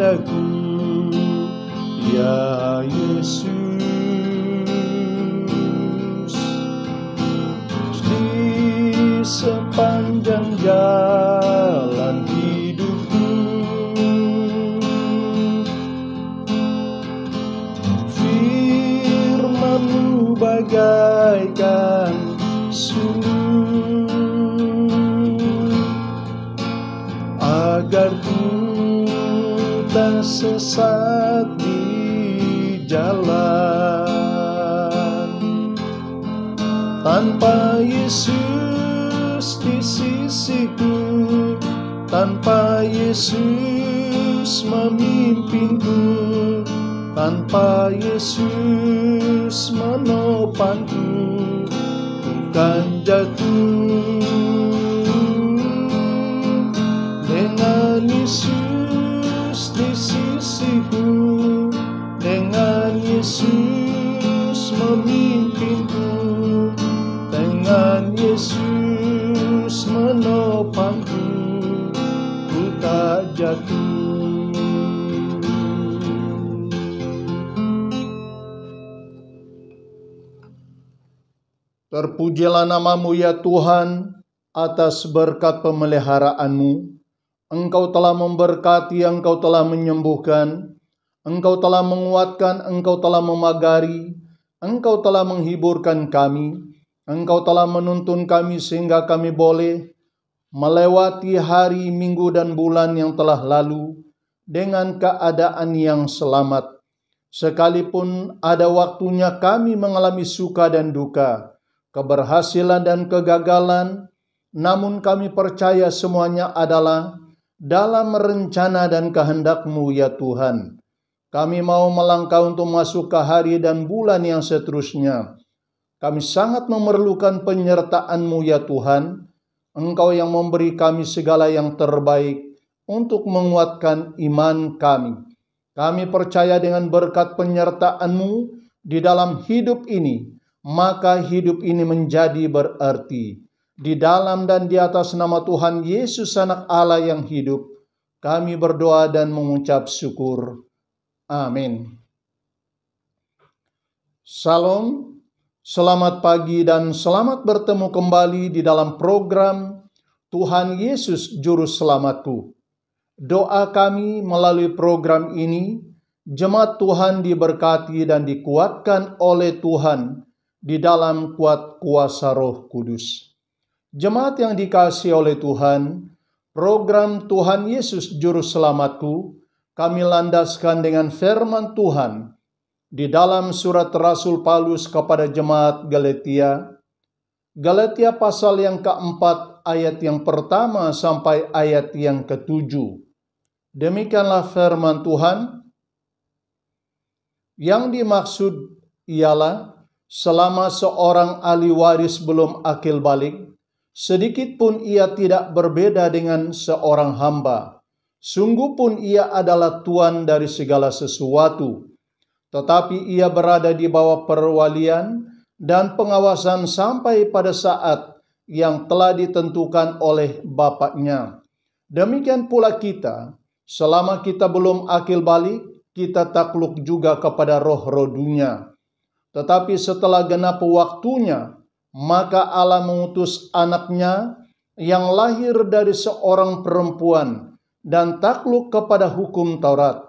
kepadaku, ya Yesus. Di sepanjang jalan hidupku, firman-Mu bagaikan sumber, agar ku tak sesat di jalan. Tanpa Yesus di sisiku, tanpa Yesus memimpinku, tanpa Yesus menopangku, ku kan jatuh. Dengan Yesus di sisiku, dengan Yesus memimpinku, dengan Yesus menopangku, ku tak jatuh. Terpujilah nama-Mu ya Tuhan, atas berkat pemeliharaanmu. Engkau telah memberkati, Engkau telah menyembuhkan, Engkau telah menguatkan, Engkau telah memagari, Engkau telah menghiburkan kami, Engkau telah menuntun kami sehingga kami boleh melewati hari, minggu, dan bulan yang telah lalu dengan keadaan yang selamat. Sekalipun ada waktunya kami mengalami suka dan duka, keberhasilan dan kegagalan, namun kami percaya semuanya adalah dalam rencana dan kehendak-Mu ya Tuhan. Kami mau melangkah untuk masuk ke hari dan bulan yang seterusnya. Kami sangat memerlukan penyertaan-Mu ya Tuhan. Engkau yang memberi kami segala yang terbaik untuk menguatkan iman kami. Kami percaya dengan berkat penyertaan-Mu di dalam hidup ini, maka hidup ini menjadi berarti. Di dalam dan di atas nama Tuhan Yesus Anak Allah yang hidup, kami berdoa dan mengucap syukur. Amin. Salam, selamat pagi dan selamat bertemu kembali di dalam program Tuhan Yesus Juru Selamatku. Doa kami melalui program ini, jemaat Tuhan diberkati dan dikuatkan oleh Tuhan di dalam kuat kuasa Roh Kudus. Jemaat yang dikasihi oleh Tuhan, program Tuhan Yesus Juru Selamatku kami landaskan dengan firman Tuhan di dalam surat Rasul Paulus kepada jemaat Galatia, Galatia pasal yang keempat ayat yang pertama sampai ayat yang ketujuh. Demikianlah firman Tuhan. Yang dimaksud ialah selama seorang ahli waris belum akil balik, sedikit pun ia tidak berbeda dengan seorang hamba. Sungguh pun ia adalah tuan dari segala sesuatu. Tetapi ia berada di bawah perwalian dan pengawasan sampai pada saat yang telah ditentukan oleh Bapaknya. Demikian pula kita, selama kita belum akil balik, kita takluk juga kepada roh-roh dunia. Tetapi setelah genap waktunya, maka Allah mengutus anaknya yang lahir dari seorang perempuan dan takluk kepada hukum Taurat.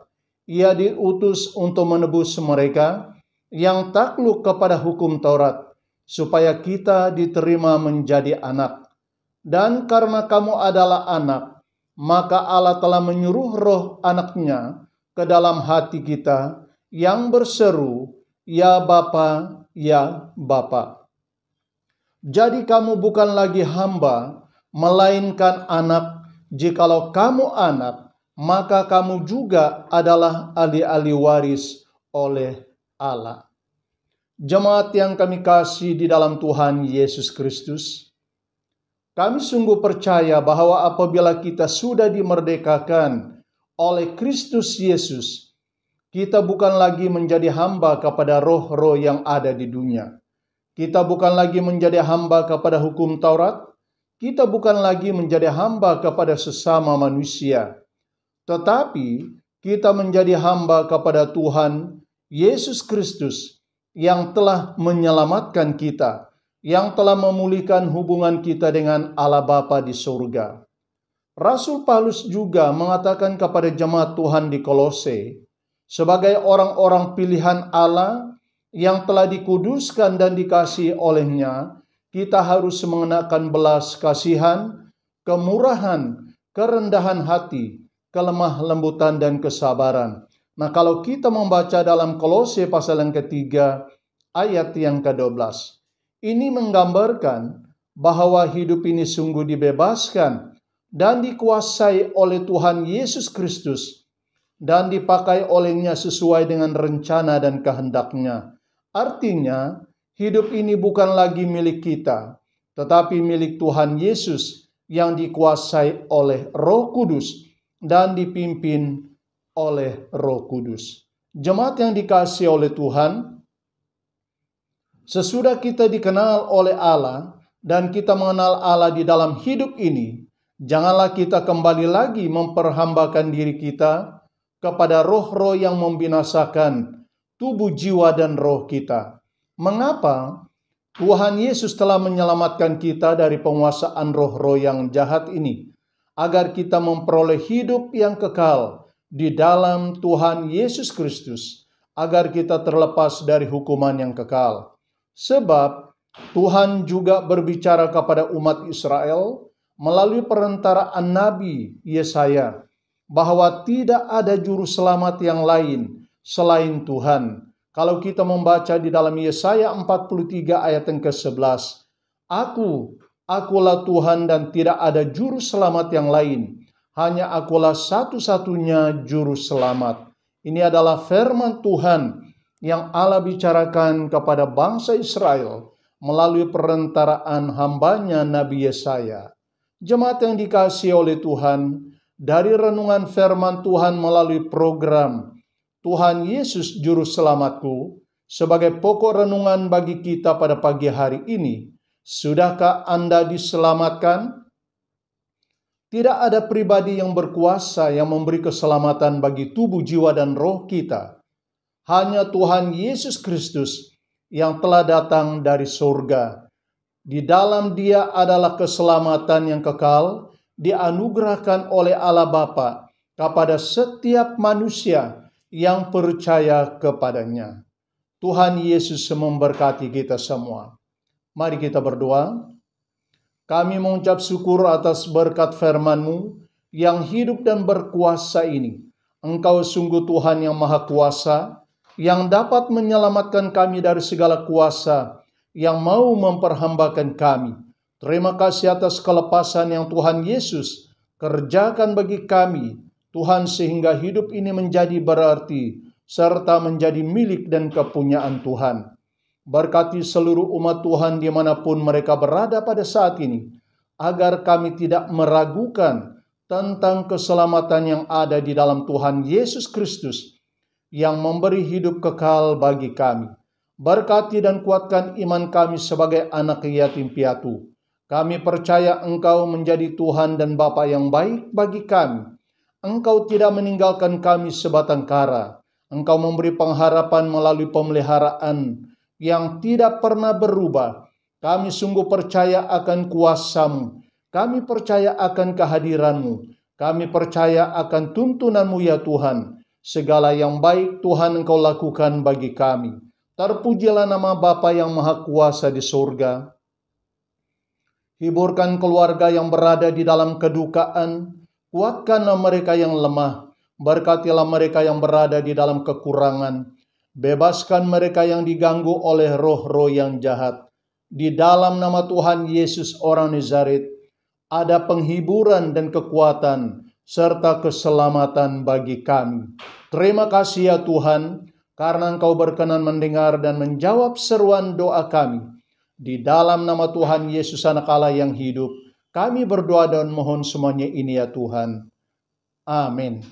Ia diutus untuk menebus mereka yang takluk kepada hukum Taurat, supaya kita diterima menjadi anak. Dan karena kamu adalah anak, maka Allah telah menyuruh roh anaknya ke dalam hati kita yang berseru, "Ya Bapa, ya Bapa." Jadi kamu bukan lagi hamba, melainkan anak. Jikalau kamu anak, maka kamu juga adalah ahli-ahli waris oleh Allah. Jemaat yang kami kasih di dalam Tuhan Yesus Kristus, kami sungguh percaya bahwa apabila kita sudah dimerdekakan oleh Kristus Yesus, kita bukan lagi menjadi hamba kepada roh-roh yang ada di dunia. Kita bukan lagi menjadi hamba kepada hukum Taurat. Kita bukan lagi menjadi hamba kepada sesama manusia. Tetapi kita menjadi hamba kepada Tuhan Yesus Kristus yang telah menyelamatkan kita, yang telah memulihkan hubungan kita dengan Allah Bapa di surga. Rasul Paulus juga mengatakan kepada jemaat Tuhan di Kolose, sebagai orang-orang pilihan Allah yang telah dikuduskan dan dikasihi olehnya, kita harus mengenakan belas kasihan, kemurahan, kerendahan hati, kelemah lembutan dan kesabaran. Nah, kalau kita membaca dalam Kolose pasal yang ketiga, ayat yang ke-12, ini menggambarkan bahwa hidup ini sungguh dibebaskan dan dikuasai oleh Tuhan Yesus Kristus dan dipakai olehnya sesuai dengan rencana dan kehendaknya. Artinya, hidup ini bukan lagi milik kita, tetapi milik Tuhan Yesus yang dikuasai oleh Roh Kudus dan dipimpin oleh Roh Kudus. Jemaat yang dikasihi oleh Tuhan, sesudah kita dikenal oleh Allah dan kita mengenal Allah di dalam hidup ini, janganlah kita kembali lagi memperhambakan diri kita kepada roh-roh yang membinasakan tubuh, jiwa, dan roh kita. Mengapa? Tuhan Yesus telah menyelamatkan kita dari penguasaan roh-roh yang jahat ini, agar kita memperoleh hidup yang kekal di dalam Tuhan Yesus Kristus, agar kita terlepas dari hukuman yang kekal. Sebab Tuhan juga berbicara kepada umat Israel melalui perantaraan Nabi Yesaya, bahwa tidak ada juru selamat yang lain selain Tuhan. Kalau kita membaca di dalam Yesaya 43 ayat yang ke-11, Akulah Tuhan dan tidak ada juru selamat yang lain, hanya Akulah satu-satunya juru selamat. Ini adalah firman Tuhan yang Allah bicarakan kepada bangsa Israel melalui perantaraan hambanya Nabi Yesaya. Jemaat yang dikasihi oleh Tuhan, dari renungan firman Tuhan melalui program Tuhan Yesus Juru Selamatku sebagai pokok renungan bagi kita pada pagi hari ini. Sudahkah Anda diselamatkan? Tidak ada pribadi yang berkuasa yang memberi keselamatan bagi tubuh, jiwa, dan roh kita. Hanya Tuhan Yesus Kristus yang telah datang dari surga. Di dalam Dia adalah keselamatan yang kekal, dianugerahkan oleh Allah Bapa kepada setiap manusia yang percaya kepadanya. Tuhan Yesus memberkati kita semua. Mari kita berdoa. Kami mengucap syukur atas berkat firman-Mu yang hidup dan berkuasa ini. Engkau sungguh Tuhan yang Maha Kuasa, yang dapat menyelamatkan kami dari segala kuasa yang mau memperhambakan kami. Terima kasih atas kelepasan yang Tuhan Yesus kerjakan bagi kami, Tuhan, sehingga hidup ini menjadi berarti serta menjadi milik dan kepunyaan Tuhan. Berkati seluruh umat Tuhan dimanapun mereka berada pada saat ini, agar kami tidak meragukan tentang keselamatan yang ada di dalam Tuhan Yesus Kristus yang memberi hidup kekal bagi kami. Berkati dan kuatkan iman kami sebagai anak yatim piatu. Kami percaya Engkau menjadi Tuhan dan Bapa yang baik bagi kami. Engkau tidak meninggalkan kami sebatang kara. Engkau memberi pengharapan melalui pemeliharaan yang tidak pernah berubah. Kami sungguh percaya akan kuasa-Mu. Kami percaya akan kehadiran-Mu. Kami percaya akan tuntunan-Mu ya Tuhan. Segala yang baik Tuhan Engkau lakukan bagi kami. Terpujilah nama Bapa yang Maha Kuasa di surga. Hiburkan keluarga yang berada di dalam kedukaan. Kuatkanlah mereka yang lemah. Berkatilah mereka yang berada di dalam kekurangan. Bebaskan mereka yang diganggu oleh roh-roh yang jahat. Di dalam nama Tuhan Yesus orang Nazaret, ada penghiburan dan kekuatan serta keselamatan bagi kami. Terima kasih ya Tuhan, karena Engkau berkenan mendengar dan menjawab seruan doa kami. Di dalam nama Tuhan Yesus Anak Allah yang hidup, kami berdoa dan mohon semuanya ini ya Tuhan. Amin.